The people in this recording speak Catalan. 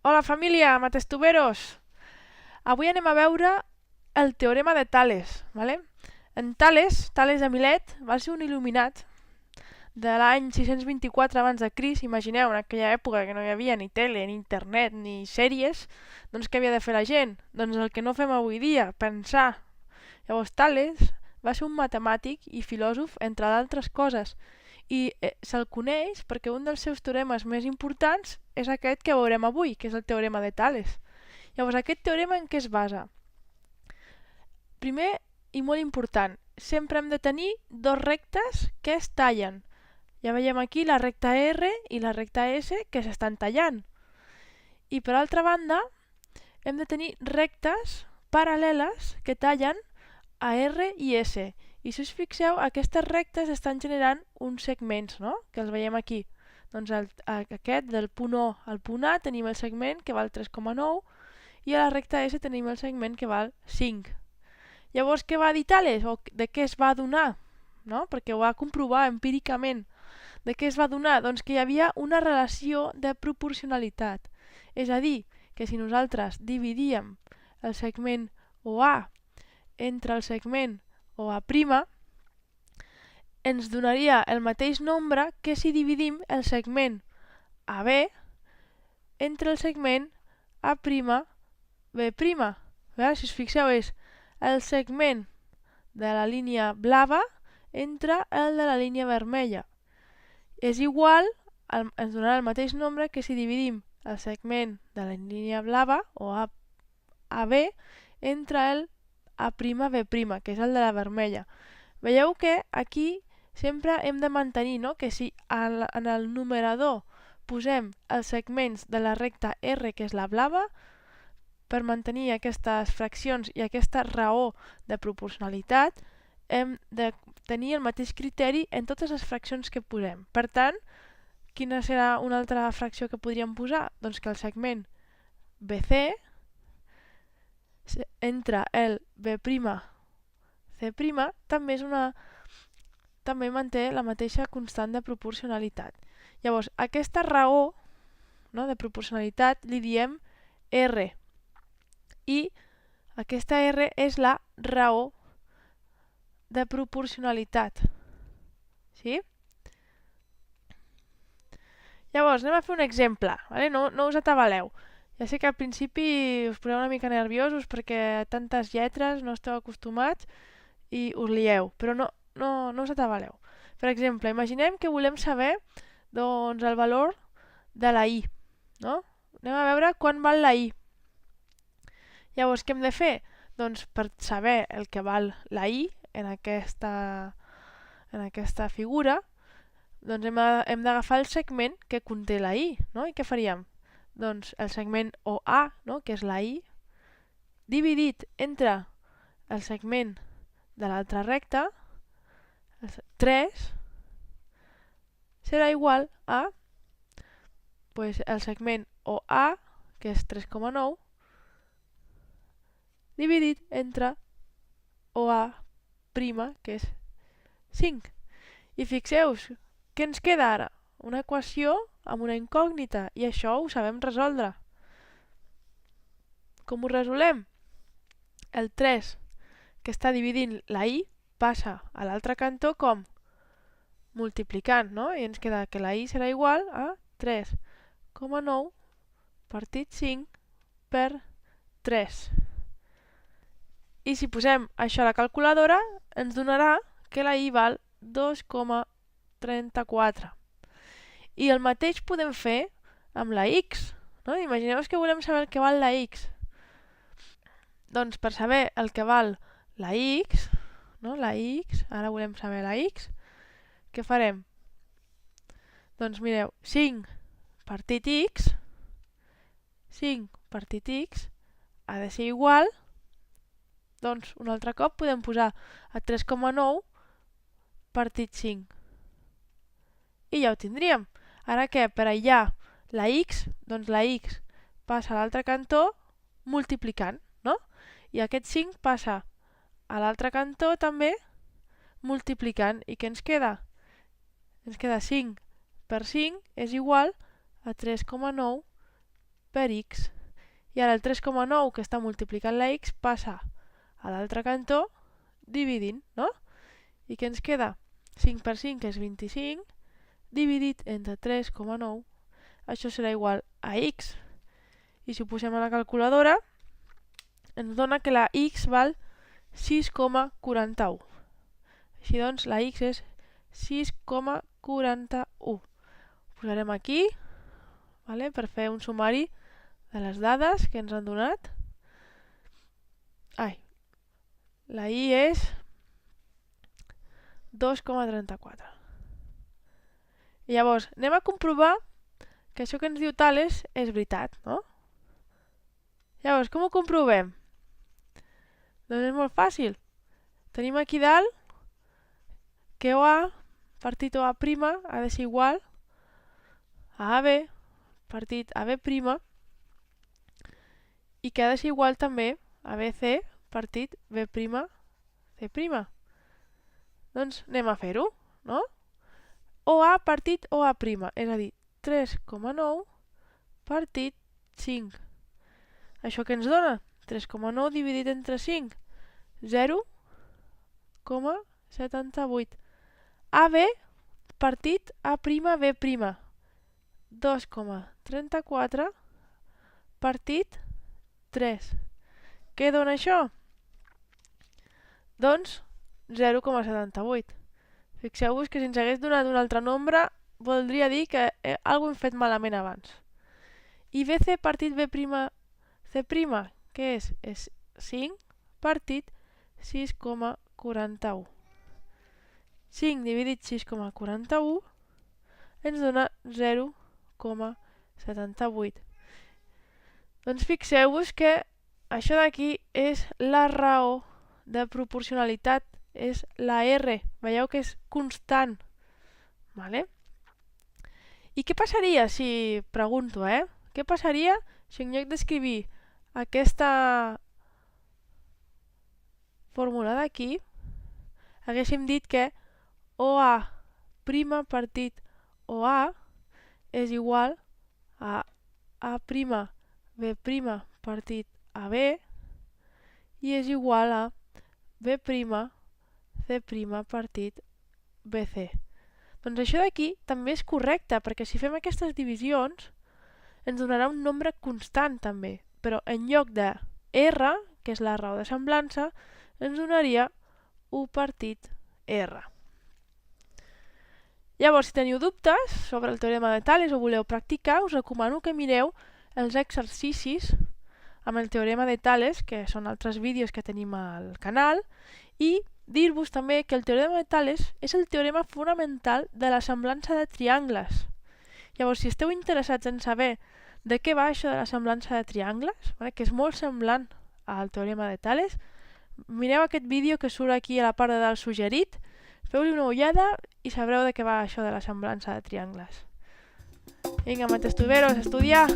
Hola família, matestuberos! Avui anem a veure el teorema de Tales. ¿Vale? En Tales de Milet, va ser un il·luminat de l'any 624 abans de Crist. Imagineu, en aquella època que no hi havia ni tele, ni internet, ni sèries, doncs què havia de fer la gent? Doncs el que no fem avui dia, pensar. Llavors Tales va ser un matemàtic i filòsof, entre d'altres coses, i se'l coneix perquè un dels seus teoremes més importants és aquest que veurem avui, que és el teorema de Tales. Llavors, aquest teorema en què es basa? Primer, i molt important, sempre hem de tenir dos rectes que es tallen. Ja veiem aquí la recta R i la recta S que s'estan tallant. I per altra banda, hem de tenir rectes paral·leles que tallen a R i S. I si us fixeu, aquestes rectes estan generant uns segments, no? Que els veiem aquí. Doncs aquest, del punt O al punt A, tenim el segment que val 3,9 i a la recta S tenim el segment que val 5. Llavors, què va dir Tales? O de què es va adonar? No? Perquè ho va comprovar empíricament. De què es va adonar? Doncs que hi havia una relació de proporcionalitat. És a dir, que si nosaltres dividíem el segment OA entre el segment OA', ens donaria el mateix nombre que si dividim el segment AB entre el segment A'B'. Si us fixeu, és el segment de la línia blava entre el de la línia vermella. És igual, ens donarà el mateix nombre que si dividim el segment de la línia blava o AB entre el A'B', que és el de la vermella. Veieu que aquí sempre hem de mantenir, no? Que si en el numerador posem els segments de la recta R, que és la blava, per mantenir aquestes fraccions i aquesta raó de proporcionalitat, hem de tenir el mateix criteri en totes les fraccions que posem. Per tant, quina serà una altra fracció que podríem posar? Doncs que el segment BC entre el B'C' també manté la mateixa constant de proporcionalitat. Llavors, aquesta raó, no, de proporcionalitat li diem R. I aquesta R és la raó de proporcionalitat. Sí? Llavors, anem a fer un exemple. Vale? No us atabaleu. Ja sé que al principi us poseu una mica nerviosos perquè tantes lletres no esteu acostumats i us lieu, però no us atabaleu. Per exemple, imaginem que volem saber doncs, el valor de la I. No? Anem a veure quan val la I. Llavors, què hem de fer? Doncs per saber el que val la I en aquesta figura, doncs hem d'agafar el segment que conté la I. No? I què faríem? Doncs el segment OA, no? Que és la I, dividit entre el segment de l'altra recta, 3, serà igual a el segment OA, que és 3,9, dividit entre OA', que és 5. I fixeu-vos, què ens queda ara? Una equació amb una incògnita, i això ho sabem resoldre. Com ho resolem? El 3 que està dividint la I passa a l'altre cantó com? Multiplicant, no? I ens queda que la I serà igual a 3,9 partit 5 per 3. I si posem això a la calculadora, ens donarà que la I val 2,34. I el mateix podem fer amb la X. No? Imagineu-vos que volem saber el que val la X. Doncs per saber el que val la X, no? Ara volem saber la X, què farem? Doncs mireu, 5 partit X ha de ser igual, doncs un altre cop podem posar a 3,9 partit 5. I ja ho tindríem. Ara què? Per aïllar la X, doncs la X passa a l'altre cantó multiplicant, no? I aquest 5 passa a l'altre cantó també multiplicant. I què ens queda? Ens queda 5 per 5 és igual a 3,9 per x. I ara el 3,9 que està multiplicant la x passa a l'altre cantó dividint, no? I què ens queda? 5 per 5 és 25, dividit entre 3,9, això serà igual a x. I si ho posem a la calculadora, ens dona que la x val 6,41. Així doncs, la x és 6,41. Ho posarem aquí, vale, per fer un sumari de les dades que ens han donat. La y és 2,34. I llavors, anem a comprovar que això que ens diu Tales és veritat, no? Llavors, com ho comprovem? Doncs és molt fàcil. Tenim aquí dalt que OA partit OA' ha de ser igual a AB partit AB' i que ha de ser igual també a ABC partit B'C'. Doncs anem a fer-ho, no? OA partit OA', és a dir, 3,9 partit 5. Això què ens dona? 3,9 dividit entre 5, 0,78. AB partit A'B', 2,34 partit 3. Què dona això? Doncs 0,78. Fixeu-vos que si ens hagués donat un altre nombre, voldria dir que alguna hem fet malament abans. I BC partit B'C', què és? És 5 partit 6,41. 5 dividit 6,41 ens dona 0,78. Doncs fixeu-vos que això d'aquí és la raó de proporcionalitat, és la R. Veieu que és constant. Vale? I què passaria si, pregunto, què passaria si en lloc d'escriure aquesta fórmula d'aquí haguéssim dit que OA' partit OA és igual a A'B' partit AB i és igual a B'C' partit BC. Doncs això d'aquí també és correcte, perquè si fem aquestes divisions ens donarà un nombre constant també, però en lloc de R, que és la raó de semblança, ens donaria 1 partit R. Llavors, si teniu dubtes sobre el teorema de Tales o voleu practicar, us recomano que mireu els exercicis amb el teorema de Tales, que són altres vídeos que tenim al canal, i dir-vos també que el teorema de Tales és el teorema fonamental de la semblança de triangles. Llavors, si esteu interessats en saber de què va això de la semblança de triangles, que és molt semblant al teorema de Tales, mireu aquest vídeo que surt aquí a la part de dalt suggerit, feu-li una ullada i sabreu de què va això de la semblança de triangles. Vinga, matestuveros, a estudiar!